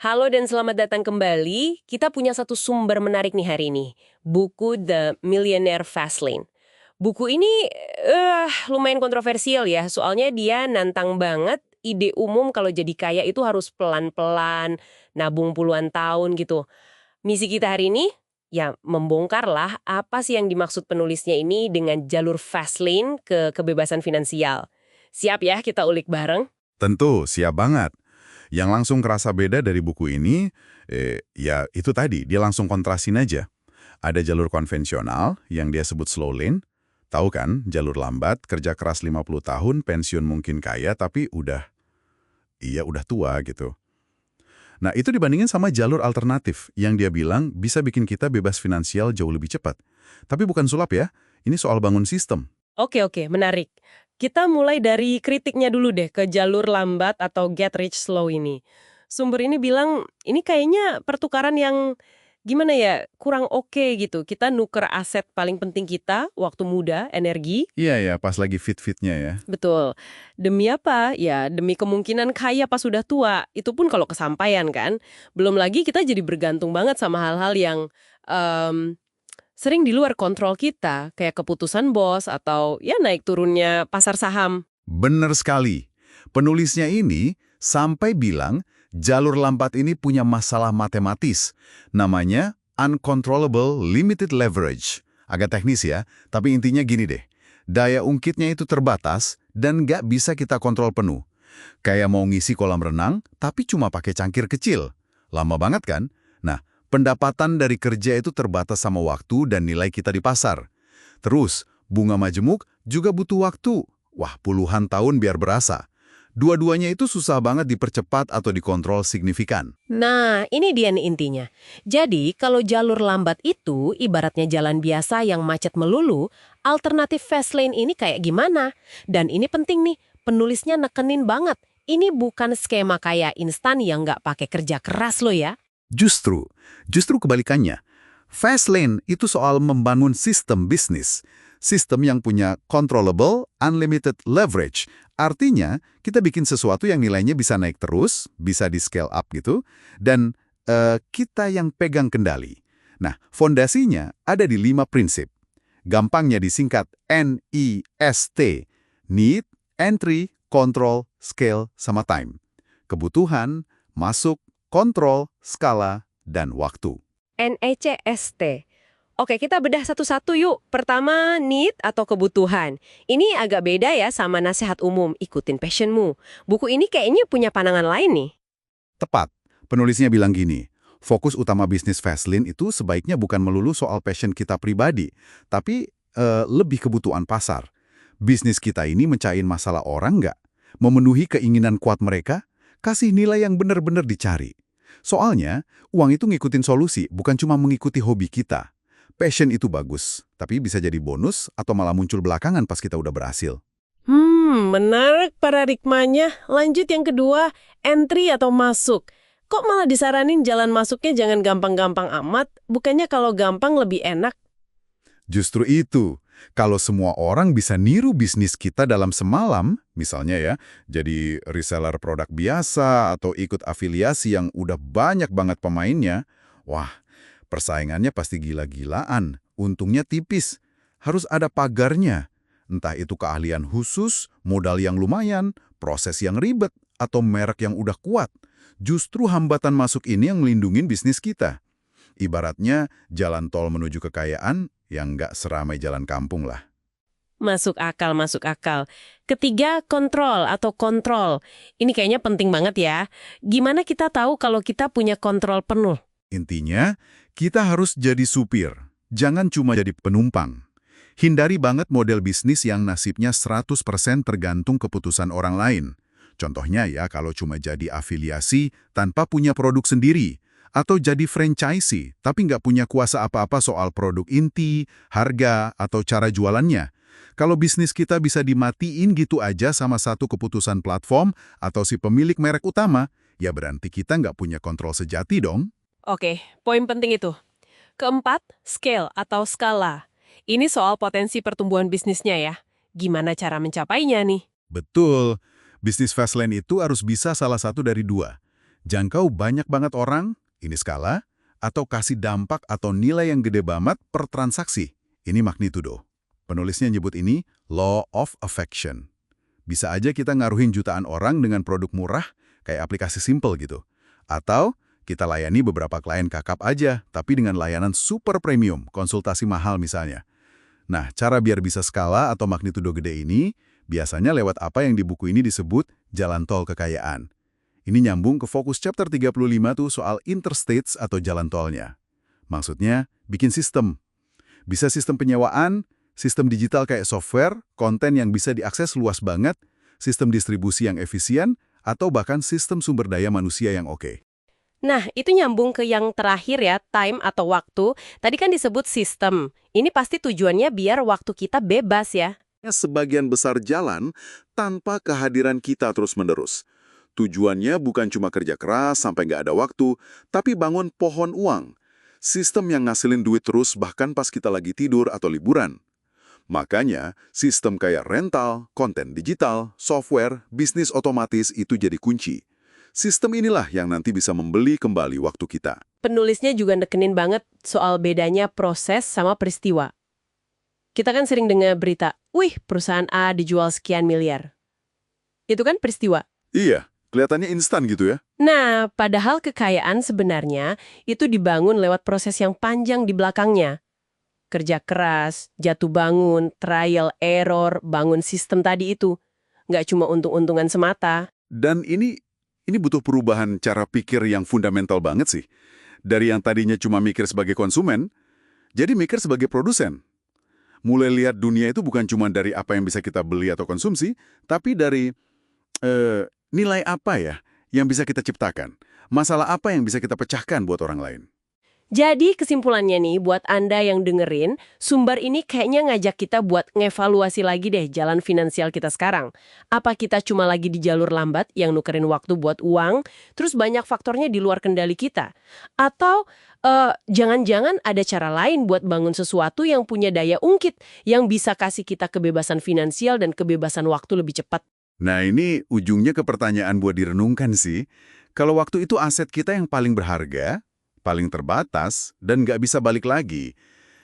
Halo dan selamat datang kembali. Kita punya satu sumber menarik nih hari ini. Buku The Millionaire Fastlane. Buku ini lumayan kontroversial ya, soalnya dia nantang banget ide umum kalau jadi kaya itu harus pelan-pelan, nabung puluhan tahun gitu. Misi kita hari ini, ya membongkar lah apa sih yang dimaksud penulisnya ini dengan jalur Fastlane ke kebebasan finansial. Siap ya kita ulik bareng? Tentu, siap banget. Yang langsung kerasa beda dari buku ini, ya itu tadi, dia langsung kontrasin aja. Ada jalur konvensional yang dia sebut slow lane. Tahu kan, jalur lambat, kerja keras 50 tahun, pensiun mungkin kaya, tapi udah tua gitu. Nah, itu dibandingin sama jalur alternatif yang dia bilang bisa bikin kita bebas finansial jauh lebih cepat. Tapi bukan sulap ya, ini soal bangun sistem. Oke, menarik. Kita mulai dari kritiknya dulu deh ke jalur lambat atau get rich slow ini. Sumber ini bilang, ini kayaknya pertukaran yang gimana ya, kurang oke gitu. Kita nuker aset paling penting kita, waktu muda, energi. Iya ya, pas lagi fit-fitnya ya. Betul. Demi apa? Ya, demi kemungkinan kaya pas sudah tua. Itu pun kalau kesampaian kan. Belum lagi kita jadi bergantung banget sama hal-hal yang sering di luar kontrol kita, kayak keputusan bos atau ya naik turunnya pasar saham. Bener sekali. Penulisnya ini sampai bilang jalur lambat ini punya masalah matematis. Namanya uncontrollable limited leverage. Agak teknis ya, tapi intinya gini deh. Daya ungkitnya itu terbatas dan nggak bisa kita kontrol penuh. Kayak mau ngisi kolam renang, tapi cuma pakai cangkir kecil. Lama banget kan? Nah, pendapatan dari kerja itu terbatas sama waktu dan nilai kita di pasar. Terus, bunga majemuk juga butuh waktu. Wah, puluhan tahun biar berasa. Dua-duanya itu susah banget dipercepat atau dikontrol signifikan. Nah, ini dia nih intinya. Jadi, kalau jalur lambat itu ibaratnya jalan biasa yang macet melulu, alternatif fast lane ini kayak gimana? Dan ini penting nih, penulisnya nekenin banget. Ini bukan skema kayak instan yang nggak pakai kerja keras loh ya. Justru kebalikannya. Fast lane itu soal membangun sistem bisnis. Sistem yang punya controllable, unlimited leverage. Artinya, kita bikin sesuatu yang nilainya bisa naik terus, bisa di-scale up gitu, dan kita yang pegang kendali. Nah, fondasinya ada di 5 prinsip. Gampangnya disingkat NEST. Need, Entry, Control, Scale, sama Time. Kebutuhan, masuk, kontrol, skala, dan waktu. NECST. Oke, kita bedah satu-satu yuk. Pertama, need atau kebutuhan. Ini agak beda ya sama nasihat umum, ikutin passionmu. Buku ini kayaknya punya pandangan lain nih. Tepat. Penulisnya bilang gini, fokus utama bisnis Fastlane itu sebaiknya bukan melulu soal passion kita pribadi, tapi lebih kebutuhan pasar. Bisnis kita ini mencain masalah orang nggak? Memenuhi keinginan kuat mereka? Kasih nilai yang benar-benar dicari. Soalnya, uang itu ngikutin solusi, bukan cuma mengikuti hobi kita. Passion itu bagus, tapi bisa jadi bonus atau malah muncul belakangan pas kita udah berhasil. Menarik paradigmanya. Lanjut yang kedua, entry atau masuk. Kok malah disaranin jalan masuknya jangan gampang-gampang amat? Bukannya kalau gampang lebih enak? Justru itu, kalau semua orang bisa niru bisnis kita dalam semalam, misalnya ya, jadi reseller produk biasa atau ikut afiliasi yang udah banyak banget pemainnya, wah, persaingannya pasti gila-gilaan, untungnya tipis. Harus ada pagarnya. Entah itu keahlian khusus, modal yang lumayan, proses yang ribet, atau merek yang udah kuat. Justru hambatan masuk ini yang melindungi bisnis kita. Ibaratnya jalan tol menuju kekayaan yang nggak seramai jalan kampung lah. Masuk akal, masuk akal. Ketiga, kontrol atau kontrol. Ini kayaknya penting banget ya. Gimana kita tahu kalau kita punya kontrol penuh? Intinya, kita harus jadi supir, jangan cuma jadi penumpang. Hindari banget model bisnis yang nasibnya 100% tergantung keputusan orang lain. Contohnya ya, kalau cuma jadi afiliasi tanpa punya produk sendiri, atau jadi franchisee tapi nggak punya kuasa apa-apa soal produk inti, harga, atau cara jualannya. Kalau bisnis kita bisa dimatiin gitu aja sama satu keputusan platform atau si pemilik merek utama, ya berarti kita nggak punya kontrol sejati dong. Oke, poin penting itu. Keempat, scale atau skala. Ini soal potensi pertumbuhan bisnisnya ya. Gimana cara mencapainya nih? Betul, bisnis Fastlane itu harus bisa salah satu dari dua. Jangkau banyak banget orang, ini skala, atau kasih dampak atau nilai yang gede banget per transaksi, ini magnitudo. Penulisnya nyebut ini law of affection. Bisa aja kita ngaruhin jutaan orang dengan produk murah, kayak aplikasi simple gitu. Atau kita layani beberapa klien kakap aja, tapi dengan layanan super premium, konsultasi mahal misalnya. Nah, cara biar bisa skala atau magnitudo gede ini, biasanya lewat apa yang di buku ini disebut jalan tol kekayaan. Ini nyambung ke fokus chapter 35 tuh soal interstates atau jalan tolnya. Maksudnya, bikin sistem. Bisa sistem penyewaan, sistem digital kayak software, konten yang bisa diakses luas banget, sistem distribusi yang efisien, atau bahkan sistem sumber daya manusia yang oke. Nah, itu nyambung ke yang terakhir ya, time atau waktu. Tadi kan disebut sistem. Ini pasti tujuannya biar waktu kita bebas ya. Sebagian besar jalan tanpa kehadiran kita terus-menerus. Tujuannya bukan cuma kerja keras sampai nggak ada waktu, tapi bangun pohon uang. Sistem yang ngasilin duit terus bahkan pas kita lagi tidur atau liburan. Makanya, sistem kayak rental, konten digital, software, bisnis otomatis itu jadi kunci. Sistem inilah yang nanti bisa membeli kembali waktu kita. Penulisnya juga nekenin banget soal bedanya proses sama peristiwa. Kita kan sering dengar berita, wih perusahaan A dijual sekian miliar. Itu kan peristiwa. Iya, kelihatannya instan gitu ya. Nah, padahal kekayaan sebenarnya itu dibangun lewat proses yang panjang di belakangnya. Kerja keras, jatuh bangun, trial, error, bangun sistem tadi itu. Nggak cuma untung-untungan semata. Dan ini butuh perubahan cara pikir yang fundamental banget sih. Dari yang tadinya cuma mikir sebagai konsumen, jadi mikir sebagai produsen. Mulai lihat dunia itu bukan cuma dari apa yang bisa kita beli atau konsumsi, tapi dari nilai apa ya yang bisa kita ciptakan. Masalah apa yang bisa kita pecahkan buat orang lain. Jadi kesimpulannya nih, buat Anda yang dengerin, sumber ini kayaknya ngajak kita buat ngevaluasi lagi deh jalan finansial kita sekarang. Apa kita cuma lagi di jalur lambat yang nukerin waktu buat uang, terus banyak faktornya di luar kendali kita? Atau jangan-jangan ada cara lain buat bangun sesuatu yang punya daya ungkit, yang bisa kasih kita kebebasan finansial dan kebebasan waktu lebih cepat? Nah ini ujungnya ke pertanyaan buat direnungkan sih. Kalau waktu itu aset kita yang paling berharga, paling terbatas, dan nggak bisa balik lagi,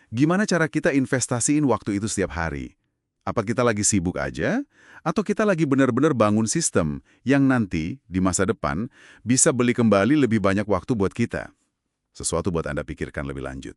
gimana cara kita investasiin waktu itu setiap hari? Apa kita lagi sibuk aja? Atau kita lagi benar-benar bangun sistem yang nanti, di masa depan, bisa beli kembali lebih banyak waktu buat kita? Sesuatu buat Anda pikirkan lebih lanjut.